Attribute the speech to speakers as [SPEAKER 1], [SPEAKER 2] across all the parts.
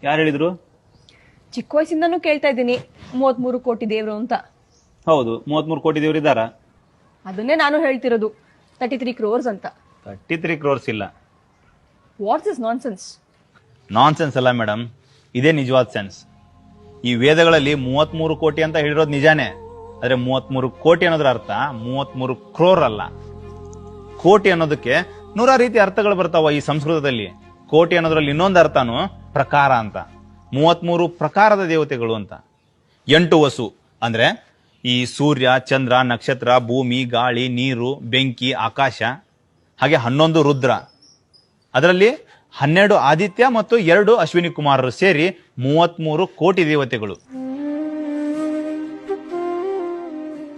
[SPEAKER 1] ಯಾರು ಹೇಳಿದ್ರು?
[SPEAKER 2] ಚಿಕ್ಕ ವಯಸ್ಸಿಂದನೂ ಕೇಳ್ತಾ ಇದ್ದೀನಿ 33 ಕೋಟಿ ದೇವ್ರು ಅಂತ.
[SPEAKER 1] ಹೌದು, 33 ಕೋಟಿ ದೇವರು ಇದ್ದಾರಾ?
[SPEAKER 2] ಅದನ್ನೇ ನಾನು ಹೇಳ್ತಿರೋದು, 33 crores ಅಂತ.
[SPEAKER 1] 33 crores ಇಲ್ಲ.
[SPEAKER 2] What's is nonsense?
[SPEAKER 1] ನಾನ್ಸೆನ್ಸ್ ಅಲ್ಲ ಮೇಡಮ್, ಇದೇ ನಿಜವಾದ ಸೆನ್ಸ್. ಈ ವೇದಗಳಲ್ಲಿ 33 ಕೋಟಿ ಅಂತ ಹೇಳಿರೋದು ನಿಜಾನೇ, ಆದ್ರೆ 33 ಕೋಟಿ ಅನ್ನೋದ್ರ ಅರ್ಥ 33 ಕ್ರೋರ್ ಅಲ್ಲ. ಕೋಟಿ ಅನ್ನೋದಕ್ಕೆ ನೂರಾರು ರೀತಿ ಅರ್ಥಗಳು ಬರ್ತಾವ ಈ ಸಂಸ್ಕೃತದಲ್ಲಿ. ಕೋಟಿ ಅನ್ನೋದ್ರಲ್ಲಿ ಇನ್ನೊಂದು ಅರ್ಥನು ಪ್ರಕಾರ ಅಂತ. 33 ಪ್ರಕಾರದ ದೇವತೆಗಳು ಅಂತ. 8 ವಸು ಅಂದ್ರೆ ಈ ಸೂರ್ಯ, ಚಂದ್ರ, ನಕ್ಷತ್ರ, ಭೂಮಿ, ಗಾಳಿ, ನೀರು, ಬೆಂಕಿ, ಆಕಾಶ. ಹಾಗೆ 11 ರುದ್ರ, ಅದರಲ್ಲಿ 12 ಆದಿತ್ಯ ಮತ್ತು 2 ಅಶ್ವಿನಿ ಕುಮಾರರು ಸೇರಿ 33 ಕೋಟಿ ದೇವತೆಗಳು.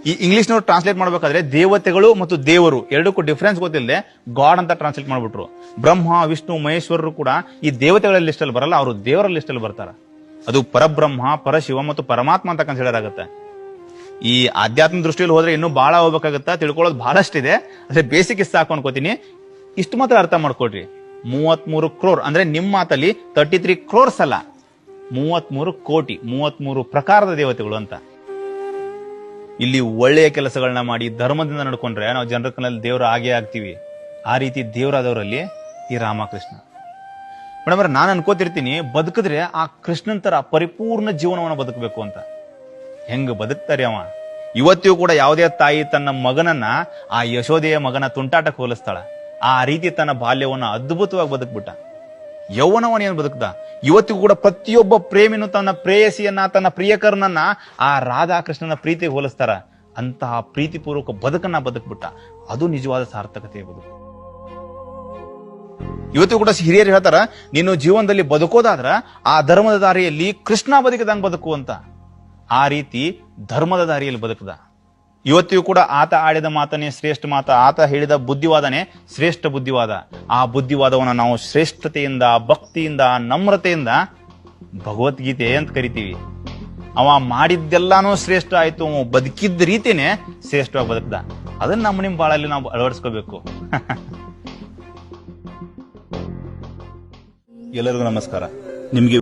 [SPEAKER 1] ಈ ಇಂಗ್ಲಿಷ್ನವ್ರು ಟ್ರಾನ್ಸ್ಲೇಟ್ ಮಾಡ್ಬೇಕಾದ್ರೆ ದೇವತೆಗಳು ಮತ್ತು ದೇವರು ಎರಡಕ್ಕೂ ಡಿಫರೆನ್ಸ್ ಗೊತ್ತಿಲ್ಲದೆ ಗಾಡ್ ಅಂತ ಟ್ರಾನ್ಸ್ಲೇಟ್ ಮಾಡ್ಬಿಟ್ರು. ಬ್ರಹ್ಮ, ವಿಷ್ಣು, ಮಹೇಶ್ವರರು ಕೂಡ ಈ ದೇವತೆಗಳ ಲಿಸ್ಟ್ ಅಲ್ಲಿ ಬರಲ್ಲ, ಅವರು ದೇವರ ಲಿಸ್ಟ್ ಅಲ್ಲಿ ಬರ್ತಾರ. ಅದು ಪರಬ್ರಹ್ಮ, ಪರಶಿವ ಮತ್ತು ಪರಮಾತ್ಮ ಅಂತ ಕನ್ಸಿಡರ್ ಆಗುತ್ತೆ. ಈ ಆಧ್ಯಾತ್ಮ ದೃಷ್ಟಿಯಲ್ಲಿ ಹೋದ್ರೆ ಇನ್ನೂ ಬಹಳ ಹೋಗ್ಬೇಕಾಗತ್ತಾ, ತಿಳ್ಕೊಳ್ಳೋದು ಬಹಳಷ್ಟಿದೆ. ಅದೇ ಬೇಸಿಕ್ ಇಷ್ಟ ಸಾಕು ಅನ್ಕೋತೀನಿ. ಇಷ್ಟು ಮಾತ್ರ ಅರ್ಥ ಮಾಡ್ಕೊಡ್ರಿ. 33 ಕ್ರೋರ್ ಅಂದ್ರೆ ನಿಮ್ಮ ಮಾತಲ್ಲಿ 33 ಕ್ರೋರ್ಸ್ ಅಲ್ಲ, 33 ಕೋಟಿ, 33 ಪ್ರಕಾರದ ದೇವತೆಗಳು ಅಂತ. ಇಲ್ಲಿ ಒಳ್ಳೆಯ ಕೆಲಸಗಳನ್ನ ಮಾಡಿ ಧರ್ಮದಿಂದ ನಡ್ಕೊಂಡ್ರೆ ನಾವು ಜನರ ಕಣ್ಣಲ್ಲಿ ದೇವರು ಆಗೇ ಆಗ್ತೀವಿ. ಆ ರೀತಿ ದೇವರಾದವರಲ್ಲಿ ಈ ರಾಮಕೃಷ್ಣ. ಮೇಡಮ್, ನಾನು ಅನ್ಕೋತಿರ್ತೀನಿ ಬದುಕಿದ್ರೆ ಆ ಕೃಷ್ಣನ್ ತರ ಪರಿಪೂರ್ಣ ಜೀವನವನ್ನು ಬದುಕಬೇಕು ಅಂತ. ಹೆಂಗ್ ಬದುಕ್ತಾರೆ ಅವ? ಇವತ್ತಿಗೂ ಕೂಡ ಯಾವುದೇ ತಾಯಿ ತನ್ನ ಮಗನನ್ನ ಆ ಯಶೋದೆಯ ಮಗನ ತುಂಟಾಟಕ್ಕೆ ಹೋಲಿಸ್ತಾಳ. ಆ ರೀತಿ ತನ್ನ ಬಾಲ್ಯವನ್ನ ಅದ್ಭುತವಾಗಿ ಬದುಕ್ಬಿಟ್ಟ. ಯೌವನವನೇನು ಬದುಕ್ದ. ಇವತ್ತಿಗೂ ಕೂಡ ಪ್ರತಿಯೊಬ್ಬ ಪ್ರೇಮಿನು ತನ್ನ ಪ್ರೇಯಸಿಯನ್ನ, ತನ್ನ ಪ್ರಿಯಕರನನ್ನ ಆ ರಾಧಾಕೃಷ್ಣನ ಪ್ರೀತಿಗೆ ಹೋಲಿಸ್ತಾರ. ಅಂತಹ ಪ್ರೀತಿಪೂರ್ವಕ ಬದುಕನ್ನ ಬದುಕ್ಬಿಟ್ಟ. ಅದು ನಿಜವಾದ ಸಾರ್ಥಕತೆಯ ಬದುಕು. ಇವತ್ತು ಕೂಡ ಹಿರಿಯರು ಹೇಳ್ತಾರ, ನೀನು ಜೀವನದಲ್ಲಿ ಬದುಕೋದಾದ್ರ ಆ ಧರ್ಮದ ದಾರಿಯಲ್ಲಿ ಕೃಷ್ಣ ಬದುಕಿದಂಗ್ ಬದುಕು ಅಂತ. ಆ ರೀತಿ ಧರ್ಮದ ದಾರಿಯಲ್ಲಿ ಬದುಕದ. ಇವತ್ತಿಗೂ ಕೂಡ ಆತ ಆಡಿದ ಮಾತನೇ ಶ್ರೇಷ್ಠ ಮಾತ, ಆತ ಹೇಳಿದ ಬುದ್ಧಿವಾದನೇ ಶ್ರೇಷ್ಠ ಬುದ್ಧಿವಾದ. ಆ ಬುದ್ಧಿವಾದವನ್ನ ನಾವು ಶ್ರೇಷ್ಠತೆಯಿಂದ, ಭಕ್ತಿಯಿಂದ, ನಮ್ರತೆಯಿಂದ ಭಗವದ್ಗೀತೆ ಅಂತ ಕರಿತೀವಿ. ಅವ ಮಾಡಿದ್ದೆಲ್ಲಾನು ಶ್ರೇಷ್ಠ ಆಯ್ತು, ಬದುಕಿದ್ದ ರೀತಿನೇ ಶ್ರೇಷ್ಠವಾಗಿ ಬದುಕ್ದ. ಅದನ್ನ ನಮ್ಮ ನಿಮ್ಮ ಬಾಳಲ್ಲಿ ನಾವು ಅಳವಡಿಸ್ಕೋಬೇಕು. ಎಲ್ಲರಿಗೂ ನಮಸ್ಕಾರ. ನಿಮ್ಗೆ